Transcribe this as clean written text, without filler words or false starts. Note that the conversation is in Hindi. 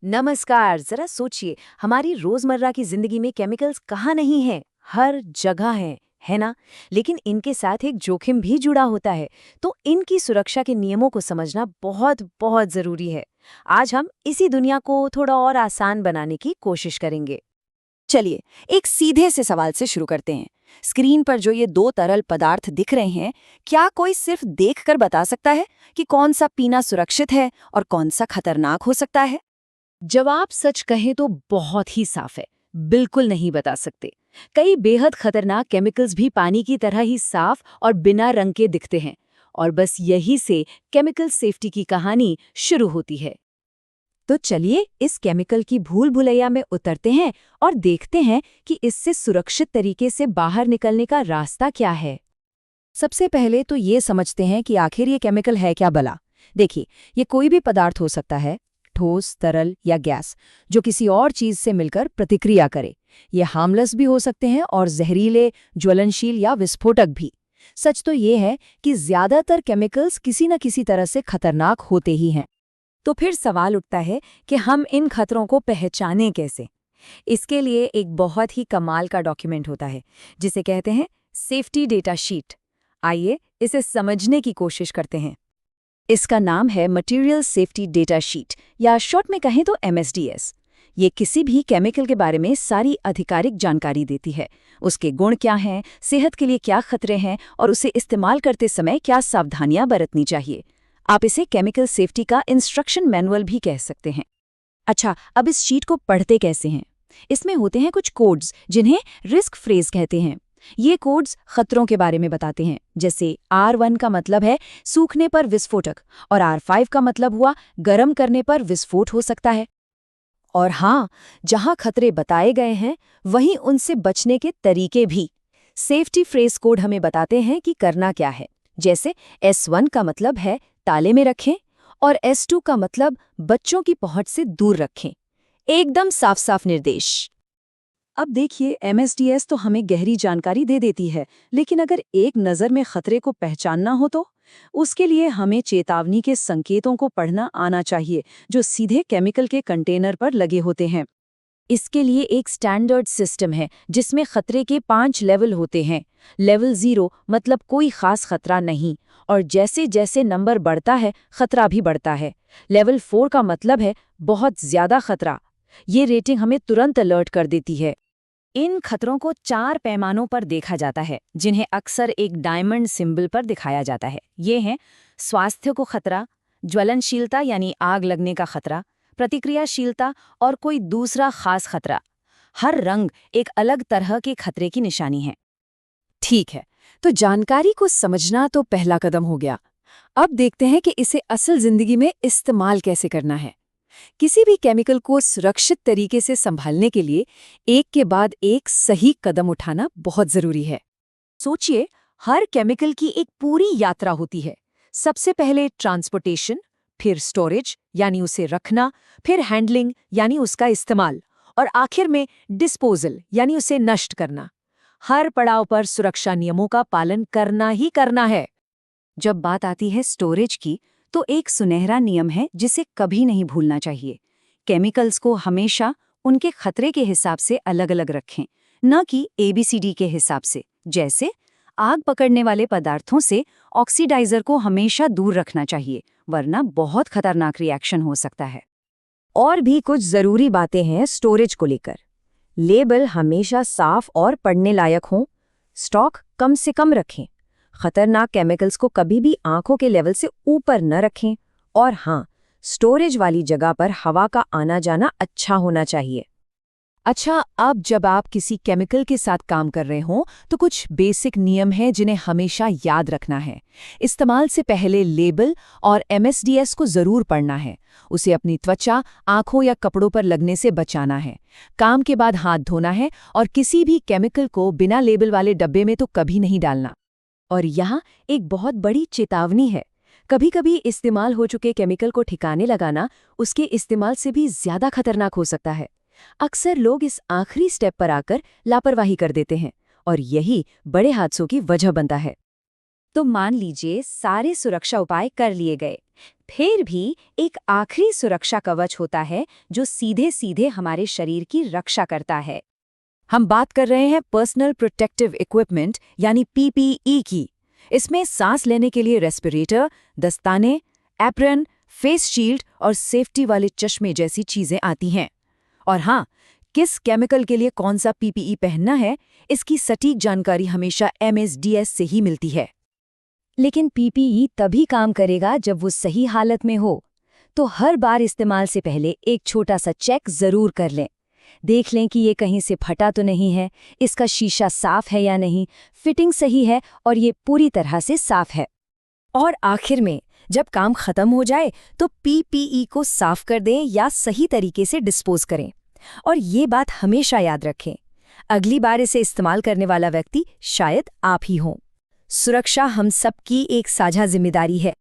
नमस्कार। जरा सोचिए, हमारी रोजमर्रा की जिंदगी में केमिकल्स कहाँ नहीं हैं? हर जगह हैं, है ना? लेकिन इनके साथ एक जोखिम भी जुड़ा होता है, तो इनकी सुरक्षा के नियमों को समझना बहुत बहुत जरूरी है। आज हम इसी दुनिया को थोड़ा और आसान बनाने की कोशिश करेंगे। चलिए, एक सीधे से सवाल से शुरू करते हैं। स्क्रीन पर जो ये दो तरल पदार्थ दिख रहे हैं, क्या कोई सिर्फ देखकर बता सकता है कि कौन सा पीना सुरक्षित है और कौन सा खतरनाक हो सकता है? जवाब सच कहें तो बहुत ही साफ है। बिल्कुल नहीं बता सकते। कई बेहद खतरनाक केमिकल्स भी पानी की तरह ही साफ और बिना रंग के दिखते हैं, और बस यही से केमिकल सेफ्टी की कहानी शुरू होती है। तो चलिए इस केमिकल की भूल भुलैया में उतरते हैं और देखते हैं कि इससे सुरक्षित तरीके से बाहर निकलने का रास्ता क्या है। सबसे पहले तो ये समझते हैं कि आखिर ये केमिकल है क्या भला। देखिए, ये कोई भी पदार्थ हो सकता है, ठोस, तरल या गैस, जो किसी और चीज से मिलकर प्रतिक्रिया करे। ये हार्मलेस भी हो सकते हैं और जहरीले, ज्वलनशील या विस्फोटक भी। सच तो ये है कि ज्यादातर केमिकल्स किसी न किसी तरह से खतरनाक होते ही हैं। तो फिर सवाल उठता है कि हम इन खतरों को पहचानें कैसे। इसके लिए एक बहुत ही कमाल का डॉक्यूमेंट होता है, जिसे कहते हैं सेफ्टी डेटा शीट। आइए इसे समझने की कोशिश करते हैं। इसका नाम है मटेरियल सेफ्टी डेटा शीट, या शॉर्ट में कहें तो MSDS। ये किसी भी केमिकल के बारे में सारी आधिकारिक जानकारी देती है। उसके गुण क्या हैं, सेहत के लिए क्या खतरे हैं और उसे इस्तेमाल करते समय क्या सावधानियां बरतनी चाहिए। आप इसे केमिकल सेफ्टी का इंस्ट्रक्शन मैनुअल भी कह सकते हैं। अच्छा, अब इस शीट को पढ़ते कैसे हैं? इसमें होते हैं कुछ कोड्स, जिन्हें रिस्क फ्रेज कहते हैं। ये कोड्स खतरों के बारे में बताते हैं, जैसे R1 का मतलब है सूखने पर विस्फोटक, और R5 का मतलब हुआ गर्म करने पर विस्फोट हो सकता है। और हाँ, जहां खतरे बताए गए हैं, वहीं उनसे बचने के तरीके भी। सेफ्टी फ्रेज कोड हमें बताते हैं कि करना क्या है। जैसे S1 का मतलब है ताले में रखें, और S2 का मतलब बच्चों की पहुंच से दूर रखें। एकदम साफ साफ निर्देश। अब देखिए, MSDS तो हमें गहरी जानकारी दे देती है, लेकिन अगर एक नज़र में खतरे को पहचानना हो तो उसके लिए हमें चेतावनी के संकेतों को पढ़ना आना चाहिए, जो सीधे केमिकल के कंटेनर पर लगे होते हैं। इसके लिए एक स्टैंडर्ड सिस्टम है, जिसमें खतरे के 5 लेवल होते हैं। लेवल 0 मतलब कोई खास खतरा नहीं, और जैसे जैसे नंबर बढ़ता है खतरा भी बढ़ता है। लेवल 4 का मतलब है बहुत ज्यादा खतरा। ये रेटिंग हमें तुरंत अलर्ट कर देती है। इन खतरों को 4 पैमानों पर देखा जाता है, जिन्हें अक्सर एक डायमंड सिंबल पर दिखाया जाता है। ये हैं स्वास्थ्य को खतरा, ज्वलनशीलता यानी आग लगने का खतरा, प्रतिक्रियाशीलता और कोई दूसरा खास खतरा। हर रंग एक अलग तरह के खतरे की निशानी है। ठीक है, तो जानकारी को समझना तो पहला कदम हो गया। अब देखते हैं कि इसे असल जिंदगी में इस्तेमाल कैसे करना है। किसी भी केमिकल को सुरक्षित तरीके से संभालने के लिए एक के बाद एक सही कदम उठाना बहुत जरूरी है। सोचिए, हर केमिकल की एक पूरी यात्रा होती है। सबसे पहले ट्रांसपोर्टेशन, फिर स्टोरेज यानी उसे रखना, फिर हैंडलिंग यानी उसका इस्तेमाल, और आखिर में डिस्पोजल यानी उसे नष्ट करना। हर पड़ाव पर सुरक्षा नियमों का पालन करना ही करना है। जब बात आती है स्टोरेज की, तो एक सुनहरा नियम है जिसे कभी नहीं भूलना चाहिए। केमिकल्स को हमेशा उनके खतरे के हिसाब से अलग अलग रखें, न कि ABCD के हिसाब से। जैसे आग पकड़ने वाले पदार्थों से ऑक्सीडाइजर को हमेशा दूर रखना चाहिए, वरना बहुत खतरनाक रिएक्शन हो सकता है। और भी कुछ जरूरी बातें हैं स्टोरेज को लेकर। लेबल हमेशा साफ और पढ़ने लायक हों। स्टॉक कम से कम रखें। खतरनाक केमिकल्स को कभी भी आंखों के लेवल से ऊपर न रखें। और हाँ, स्टोरेज वाली जगह पर हवा का आना जाना अच्छा होना चाहिए। अच्छा, अब जब आप किसी केमिकल के साथ काम कर रहे हों, तो कुछ बेसिक नियम हैं जिन्हें हमेशा याद रखना है। इस्तेमाल से पहले लेबल और MSDS को जरूर पढ़ना है। उसे अपनी त्वचा, आंखों या कपड़ों पर लगने से बचाना है। काम के बाद हाथ धोना है, और किसी भी केमिकल को बिना लेबल वाले डब्बे में तो कभी नहीं डालना। और यहाँ एक बहुत बड़ी चेतावनी है। कभी-कभी इस्तेमाल हो चुके केमिकल को ठिकाने लगाना उसके इस्तेमाल से भी ज्यादा खतरनाक हो सकता है। अक्सर लोग इस आखिरी स्टेप पर आकर लापरवाही कर देते हैं, और यही बड़े हादसों की वजह बनता है। तो मान लीजिए सारे सुरक्षा उपाय कर लिए गए, फिर भी एक आखिरी सुरक्षा कवच होता है जो सीधे सीधे हमारे शरीर की रक्षा करता है। हम बात कर रहे हैं पर्सनल प्रोटेक्टिव इक्विपमेंट यानी पीपीई की। इसमें सांस लेने के लिए रेस्पिरेटर, दस्ताने, एप्रन, फेस शील्ड और सेफ्टी वाले चश्मे जैसी चीजें आती हैं। और हाँ, किस केमिकल के लिए कौन सा पीपीई पहनना है, इसकी सटीक जानकारी हमेशा एमएसडीएस से ही मिलती है। लेकिन पीपीई तभी काम करेगा जब वो सही हालत में हो। तो हर बार इस्तेमाल से पहले एक छोटा सा चेक जरूर कर लें। देख लें कि ये कहीं से फटा तो नहीं है, इसका शीशा साफ है या नहीं, फिटिंग सही है और ये पूरी तरह से साफ है। और आखिर में जब काम खत्म हो जाए तो पीपीई को साफ कर दें या सही तरीके से डिस्पोज करें। और ये बात हमेशा याद रखें, अगली बार इसे इस्तेमाल करने वाला व्यक्ति शायद आप ही हों। सुरक्षा हम सबकी एक साझा जिम्मेदारी है।